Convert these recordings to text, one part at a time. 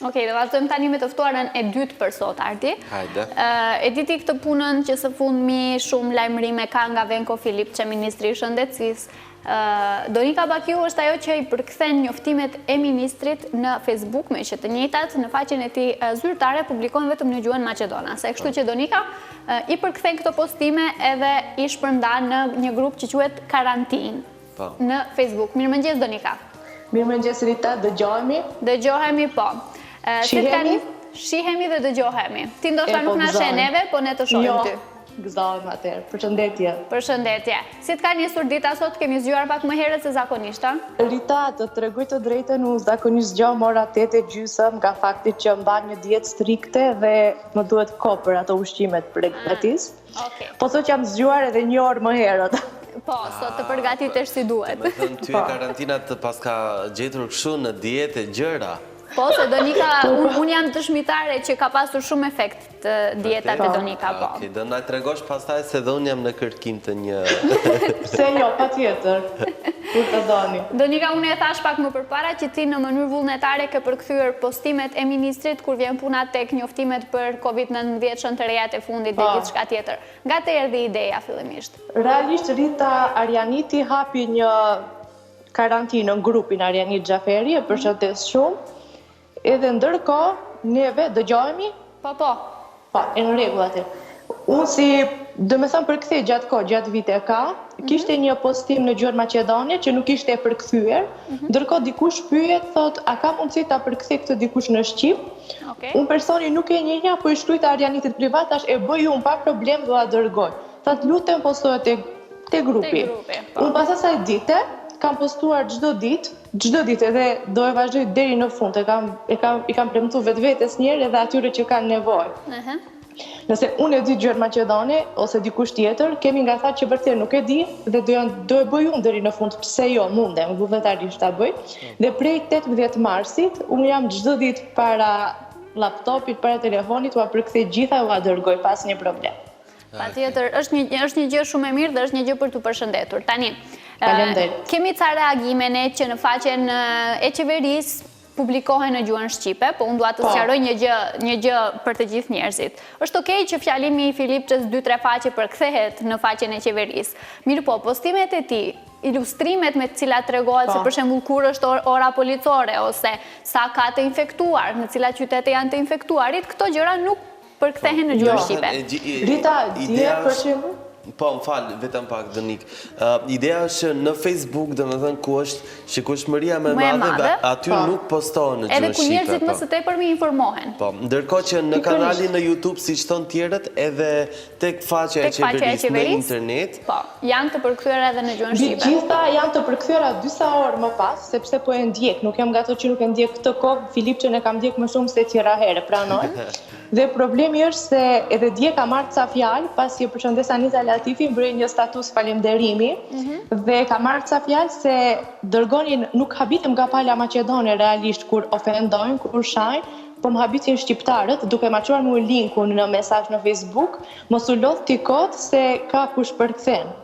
Okej, do vazhdojmë tani me të ftuarën e dytë për sot, Arti. Hajde. E diti këtë punën që së fundmi shumë lajmërime ka nga Venko Filip, që Ministri i Shëndetësisë. Donika Bakiu është ajo që i përkthen njoftimet e ministrit në Facebook, me që të njëjtat në faqen e tij zyrtare publikojnë vetëm në gjuhën maqedonase. Kështu që Donika i përkthen këto postime edhe i shpërndan në një grup që quhet Karantinë në Facebook. Mirëmëngjes Donika. Mirëmëngjes Rita, dëgjohemi? Dëgjohemi, po. Shihemi? Shihemi dhe dëgjohemi. Ti ndoshta nuk na sheh neve, po ne të shohim ty. Gëzohem atëherë. Përshëndetje. Përshëndetje. Si të ka njësur dita sot, kemi zgjuar pak më herët se zakonisht, a? Rita, të tregoj të drejtën, unë zakonisht zgjohem ora 8:30 nga fakti që mban një dietë strikte dhe më duhet kohë për ato ushqimet përgatis. Po sot jam zgjuar edhe një orë më herët. Po, sot të përgatitesh si duhet. Me thënë ty e karantinat të paska gjetur kështu në dietë e gjëra. Po, se Donika, unë jam dëshmitare që ka pasur shumë efekt të dietat e Donika, po. Okej, do na tregosh pastaj se dhe unë jam në kërkim të një... Pse jo, patjetër. Kur të doni. Donika, unë e thash pak më përpara që ti në mënyrë vullnetare ke përkthyer postimet e ministrit kur vjen puna tek njoftimet për COVID-19, shëntërejat e fundit dhe gjithçka tjetër. Nga te erdhi ideja fillimisht? Realisht Rita Arianiti hapi një karantinë në grupin Arianit Xhaferi, e përshëndes shumë. Edhe ndërkohë, neve dëgjohemi? Po. Po, e në rregull atë. Unë si, do me thëmë përkthej gjatë kohë, gjatë vite ka, kishte një postim në gjuhën maqedone që nuk ishte e përkthyer, ndërkohë dikush pyet, thot, a ka mundësi ta përkthej këtë dikush në shqip? Unë personi nuk e njehja, po i shkruajt Arianitit privat, tash e bëj unë pa problem do a dërgoj. Thot, lutem postohet te grupi. Unë pas asaj dite, kam postuar çdo ditë edhe do e vazhdoj deri në fund. I kam premtuar vetvetes njerë edhe atyre që kanë nevojë. Nëse unë e di gjuhën maqedone ose dikush tjetër, kemi nga tha që vërtet nuk e di dhe do e bëj unë deri në fund. Pse jo, mundem vullnetarisht ta bëj. Dhe prej 18 marsit, unë jam çdo ditë para laptopit, para telefonit, ua përkthej gjitha ua dërgoj pas një problem. Patjetër, është një gjë shumë e mirë dhe është një gjë për t'u përshëndetur. Tani, kemi ca reagime ne që në faqen e qeverisë publikohen në gjuhën shqipe, po unë dua të sqaroj një gjë për të gjithë njerëzit. Është okej që fjalimi i Filipçës 2-3 faqe përkthehet në faqen e qeverisë. Mirë po, postimet e tij, ilustrimet me të cilat tregohet se për shembull kur është ora policore ose sa ka të infektuar, në cilat qytete janë të infektuarit, këto gjëra nuk përkthehen në gjuhën shqipe. Rita, dje për shembull? Po, më falë, vetëm pak, Donik. Ideja është që në Facebook, dhe më thënë, ku është shikueshmëria me madhe, aty nuk postohen në gjuhën shqipe. Edhe ku njerëzit më së tepërmi informohen. Po, ndërkohë që në kanalin në YouTube, si që thonë tjerët, edhe tek faqja e qeverisë në internet. Po, janë të përkthyera edhe në gjuhën shqipe. Gjitha janë të përkthyera disa orë më pas, sepse po e ndjek. Nuk jam nga ato që nuk e ndjek këtë kohë, Filipçën e kam ndjek më shumë se tjera herë, pranoj. Dhe problemi është se edhe dje ka marrë ca fjalë, pasi e përshëndes Anita Latifi, bëri një status falënderimi dhe ka marrë ca fjalë se dërgonin, nuk habitem nga pala maqedone realisht kur ofendojnë, kur shajnë, po më habitin shqiptarët, duke ma quar mu linkun në mesazh në Facebook, mos u lodh t'i kot se ka kush përkthen.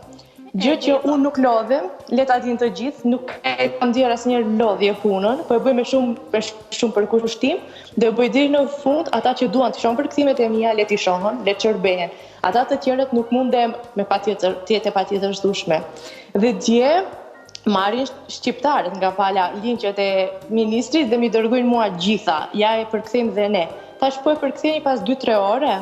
Gjë që unë nuk lodhem, leta din të gjithë, nuk e kam djerë asnjëherë lodhje punën, po e bëj me shumë për kushtim, dhe e bëj deri në fund, ata që duan të shohin përkthimet e mia, le t'i shohin, le të shërbehen. Ata të tjerët nuk mundem me patjetër shtushme. Dhe dje marrin shqiptarët nga pala linkjet e ministrit dhe mi dërgojnë mua gjitha, ja e përkthejmë dhe ne. Thash po e përkthejmë pas 2-3 ore.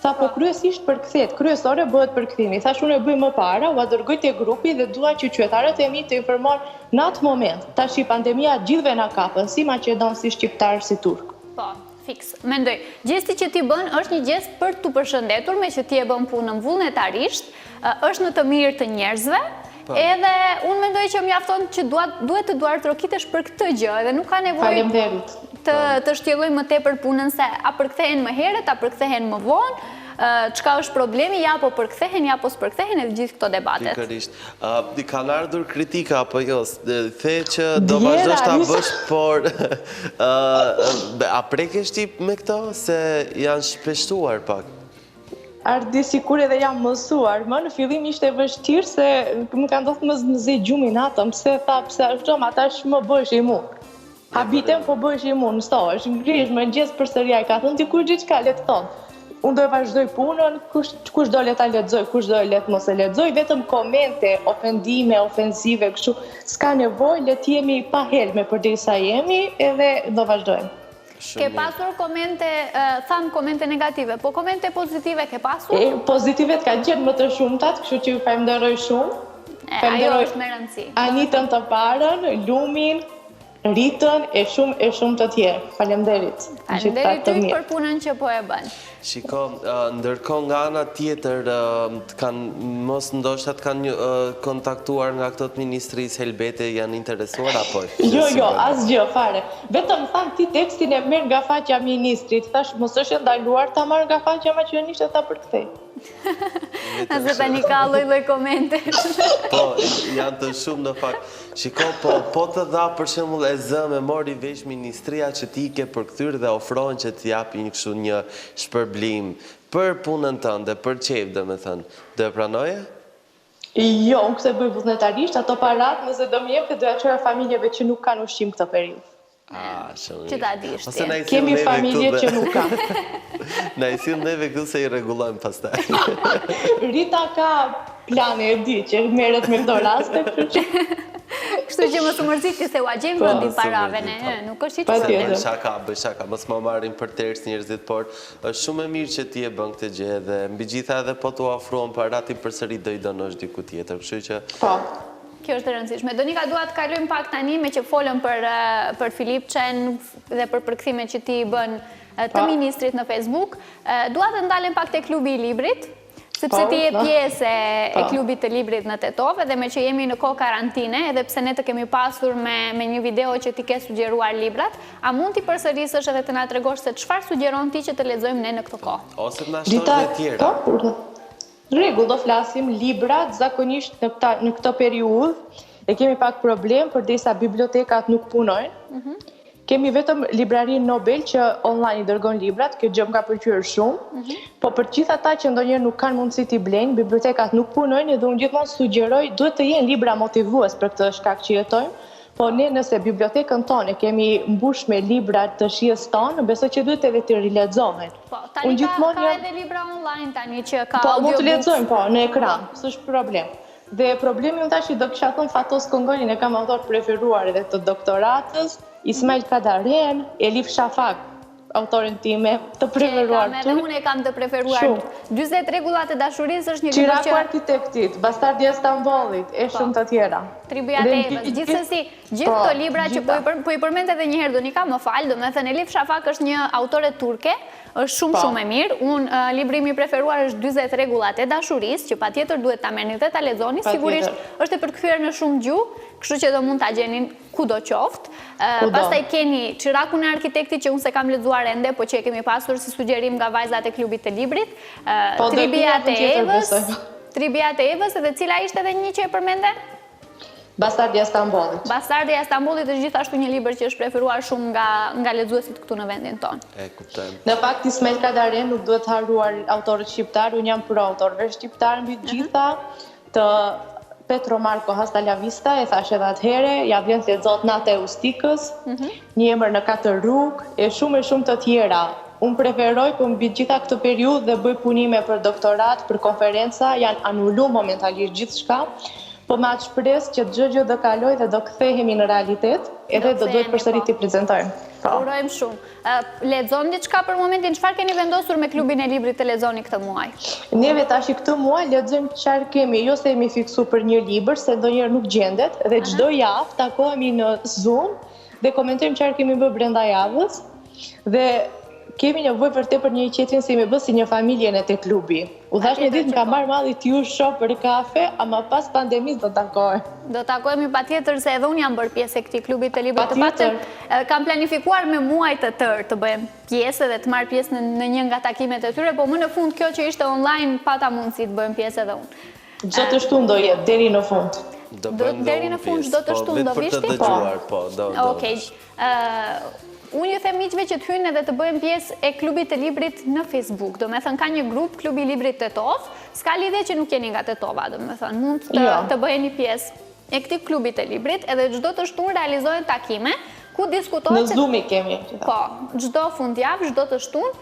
Tha po kryesisht përkthet, kryesore bëhet përkthimi. Thash unë e bëj më para, ua dërgoj te grupi dhe dua që qytetarët e mi të informohen në atë moment. Tash pandemia gjithve na kapën, si maqedon, si shqiptar, si turk. Po, fiks. Mendoj, gjesti që ti bën është një gjest për t'u përshëndetur me që ti e bën punën vullnetarisht, është në të mirë të njerëzve. Edhe unë mendoj që mjafton që duhet të duartrokitesh për këtë gjë, edhe nuk ka nevojë të shtjelloj më tepër punën se a përkthehen më herët, a përkthehen më vonë, çka është problemi, ja po përkthehen, ja po s'përkthehen, edhe gjithë këto debatet. Pikërisht. Kanë ardhur kritika apo jo? The që do vazhdosh ta bësh, por a prekesh ti me këto se janë shpeshtuar pak? Ardi sikur edhe jam mësuar, më në fillim ishte vështirë se më ka ndodhur më zë gjumin atëm, pse tha, pse ashtu, ata më bësh i mu. Habitem po bëshim unë, është ngrish, më ngjes përsëri ai ka thënë dikush diçka le të thonë. Unë do e vazhdoj punën, kush do le ta lexoj, kush do le të mos e lexoj, vetëm komente, ofendime, ofensive, kështu s'ka nevojë, le të jemi pa helme përderisa jemi edhe do vazhdojmë. Ke pasur komente, thamë komente negative, po komente pozitive ke pasur? Pozitivet ka gjenë më të shumtat, kështu që ju falenderoj shumë. Ajo është me rëndësi. Anitën të parën, Lumin, Ritën e shumë të tjerë. Faleminderit. Faleminderit ty për punën që po e bën. Shiko, ndërkohë nga ana tjetër, mos ndoshta të kanë kontaktuar nga këto të Ministrisë Helbete, janë interesuar apo? Jo, asgjë fare. Vetëm thanë ti tekstin e merr nga faqja e ministrit. Thash mos është ndaluar ta marr nga faqja maqedonisht ta përkthej. Nëse tani ka lloj komente. Po, janë të shumë në fakt. Shiko, po të dha për shembull e zë me mori vesh ministria që ti ke përkthyer dhe ofrohen që të japin kështu një shpërblim për punën tënde, për çejf, domethënë. Do e pranoje? Jo, unë këtë bëj vullnetarisht, ato parat nëse do më jepte do ja çoja familjeve që nuk kanë ushqim këtë periudhë. Që ta dish ti. Kemi familje që nuk kanë. Na i sill neve këtu se i rregullojmë pastaj. Rita ka plane e di që merret me këto raste, kështu që mos u mërziti se u agjem vendin parave ne, nuk është Patjetër. Bëj shaka, mos më marrin për ters njerëzit, por është shumë e mirë që ti e bën këtë gjë dhe mbi gjitha edhe po t'u ofruan paratë përsëri do i donosh diku tjetër, kështu që Po. Kjo është e rëndësishme. Donika, dua të kalojmë pak tani me që folëm për Filipçen dhe për përkthimet që ti i bën të ministrit në Facebook. Dua të ndalem pak te klubi i librit, sepse ti je pjesë e klubit të librit në Tetov, edhe me që jemi në kohë karantine, edhe pse ne të kemi pasur me një video që ti ke sugjeruar librat, a mund t'i përsërisësh edhe të na tregosh se çfarë sugjeron ti që të lexojmë ne në këtë kohë? Ose të na shtosh dhe tjera. Rregull, do flasim librat, zakonisht në këtë periudhë e kemi pak problem përderisa bibliotekat nuk punojnë. Kemi vetëm librarinë Nobel që online i dërgon librat, kjo gjë më ka pëlqyer shumë. Po për gjithë ata që ndonjëherë nuk kanë mundësi t'i blejnë, bibliotekat nuk punojnë dhe unë gjithmonë sugjeroj duhet të jenë libra motivues për këtë shkak që jetojmë. Po ne nëse bibliotekën tonë kemi mbush me libra të shijes tonë, besoj që duhet edhe të rilexohen. Po, tani ka edhe libra online tani që ka audiobooks. Po, mund të lexojmë, po, në ekran, s'është problem. Dhe problemi unë tash i do kisha thënë Fatos Kongolin, e kam autor preferuar edhe të doktoratës, Ismail Kadaren, Elif Shafak, autorin time të preferuar. Edhe unë e kam të preferuar. 40 rregullat e dashurisë është një libër që... Çiraku Arkitektit, Bastardi i Stambollit, e shumë të tjera. Tribia e Evës. Gjithsesi, gjithë këto libra që po i përmend edhe një herë Donika, më fal, domethënë Elif Shafak është një autore turke, është shumë e mirë. Unë libri im i preferuar është 40 rregullat e dashurisë, që patjetër duhet ta merrni dhe ta lexoni. Sigurisht është e përkthyer në shumë gjuhë, kështu që do mund ta gjeni kudo qoftë. Pastaj keni Çirakun e Arkitektit që unë se kam lexuar ende, po që e kemi pasur si sugjerim nga vajzat e klubit të librit. Tribia e Evës, edhe cila ishte edhe një që e përmende? Bastardi i Stambollit. Bastardi i Stambollit është gjithashtu një libër që është preferuar shumë nga lexuesit këtu në vendin tonë. E kuptoj. Në fakt Ismail Kadaren nuk duhet haruar autorët shqiptar, unë jam pro autorëve shqiptar mbi të gjitha, të Petro Marko Hastalavista, e thash edhe atëhere, ja vjen të lexohet Nata e Ustikës, Një emër në 4 rrugë, e shumë të tjera. Unë preferoj për mbi gjitha këtë periudhë dhe bëj punime për doktorat, për konferenca, janë anulluar momentalisht gjithçka, po me atë shpresë që çdo do kaloj dhe do kthehemi në realitet, edhe do duhet përsëri t'i prezantojmë. Urojmë shumë. Lexon diçka për momentin, çfarë keni vendosur me klubin e librit të lexoni këtë muaj? Neve tash këtë muaj lexojmë çfarë kemi, jo se jemi fiksuar për një libër, se ndonjëherë nuk gjendet, dhe çdo javë takohemi në Zoom dhe komentojmë çfarë kemi bërë brenda javës dhe kemi nevojë vërtet për një qetësin si me bë si një familje në te klubi. U thash një ditë më ka marrë malli t'ju shoh për kafe, ama pas pandemisë do takohemi. Do takohemi patjetër se edhe unë jam bërë pjesë e këtij klubi të librit. Të paktën kam planifikuar me muaj të tërë të bëjem pjesë dhe të marr pjesë në një nga takimet e tyre, po më në fund kjo që ishte online pata mundësi të bëjem pjesë edhe unë. Çdo të shtunë do jetë deri në fund. Deri në fund çdo të shtunë do vishti? Po. Okej. Unë ju them miqve që të hynë edhe të bëjmë pjesë e klubit të librit në Facebook. Do me thënë ka një grup, klubi librit Tetov, s'ka lidhje që nuk jeni nga Tetova, do me thënë mund të bëjeni pjesë e këtij klubit të librit, edhe çdo të shtunë realizohen takime, ku diskutohet... Në Zoom i kemi. Po, çdo fundjavë, çdo të shtunë,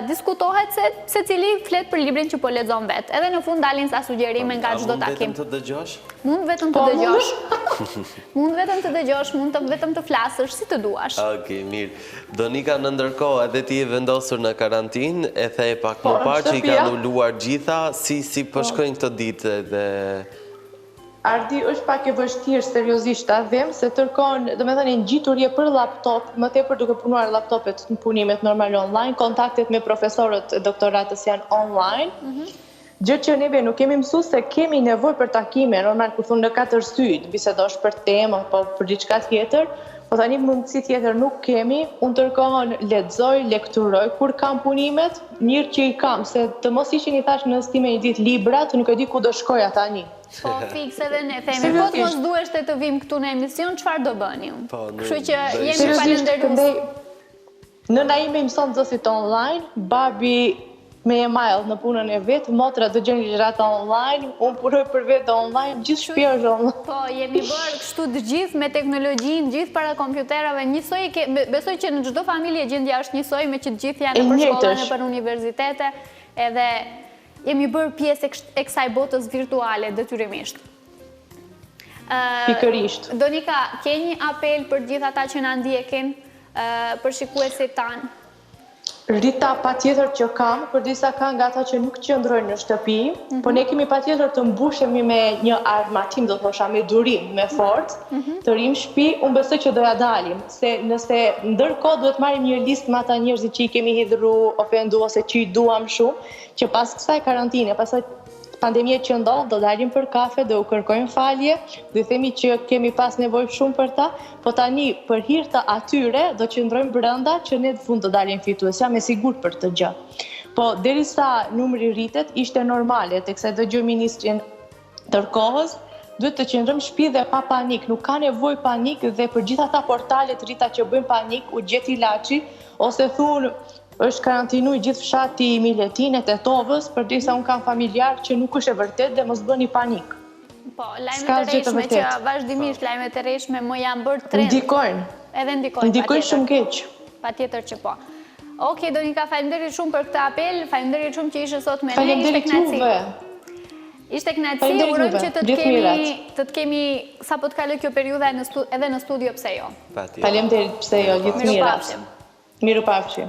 diskutohet se cili flet për librin që po lexon vetë. Edhe në fund dalin sa sugjerime nga çdo takim. Mund vetëm të dëgjosh? Mund vetëm të dëgjosh. Mund vetëm të dëgjosh, mund vetëm të flasësh, si të duash. Okej, mirë. Donika, në ndërkohë, edhe ti e vendosur në karantinë, e the pak më parë që i kanë uluar gjitha, si po shkojnë këto ditë dhe... Ardi është pak e vështirë seriozisht ta them se tërkohën, domethënë ngjiturje për laptop, më tepër duke punuar laptopet në punimet normal online, kontaktet me profesorët e doktoratës janë online. Gjë që neve nuk kemi mësuar se kemi nevojë për takime, normal kur thonë në 4 sy, bisedosh për temë apo për diçka tjetër, po tani mundësi tjetër nuk kemi. Unë tërkohën lexoj, lekturoj kur kam punimet, mirë që i kam, se të mos ishin i thash në stime një ditë librat, nuk e di ku do shkoja tani. Po, fiks edhe ne themi, po të mos duhesh të vim këtu në emision, çfarë do bëni unë? Kështu që jemi falënderues. Nëna ime mëson nxësit online, babi me email në punën e vet, motra dëgjon ligjërata online, unë punoj për vetë online, gjithë shtëpia është online. Po, jemi bërë kështu të gjithë me teknologjinë, gjithë para kompjuterave, njësoj, besoj që në çdo familje gjendja është njësoj, me që të gjithë janë për shkolla, në për universitete, edhe jemi bërë pjesë e kësaj botës virtuale, detyrimisht. Pikërisht. Donika, ke një apel për gjithë ata që na ndjekin, për shikuesit tanë? Rita patjetër që kam, për disa kanë nga ata që nuk qëndrojnë në shtëpi, por ne kemi patjetër të mbushemi me një armatim, do thosha, me durim, me forcë, të rim shtëpi, unë besoj që doja dalim, se nëse ndërkohë duhet marrim një listë me ata njerëzit që i kemi hidhur, ofendu ose që i duam shumë, që pas kësaj karantine, pasaj pandemie që ndodh, do dalim për kafe, do u kërkojmë falje, do i themi që kemi pas nevojë shumë për ta, po tani për hir të atyre do qëndrojmë brenda që ne në fund do dalim fitues, jam e sigurt për këtë gjë. Po derisa numri rritet, ishte normale teksa dëgjoj ministrin tërkohës, duhet të qëndrojmë shtëpi dhe pa panik, nuk ka nevojë panik dhe për gjithë ata portalet rrita që bëjnë panik, u gjet ilaçi ose thunë është karantinu i gjithë fshati i Miletin e Tetovës, përderisa unë kam familjar që nuk është e vërtet dhe mos bëni panik. Po, lajme të rreshme që vazhdimisht lajme të rreshme më janë bërë trend. Ndikojnë. Edhe ndikojnë. Ndikojnë shumë keq. Patjetër që po. Okej, Donika, faleminderit shumë për këtë apel, faleminderit shumë që ishe sot me ne, ishte Faleminderit kënaqësi. juve. Ishte kënaqësi, urojmë që të të kemi sapo të kaloj kjo periudha edhe në studio, pse jo. Faleminderit, pse jo, gjithë mirat. Mirupafshim.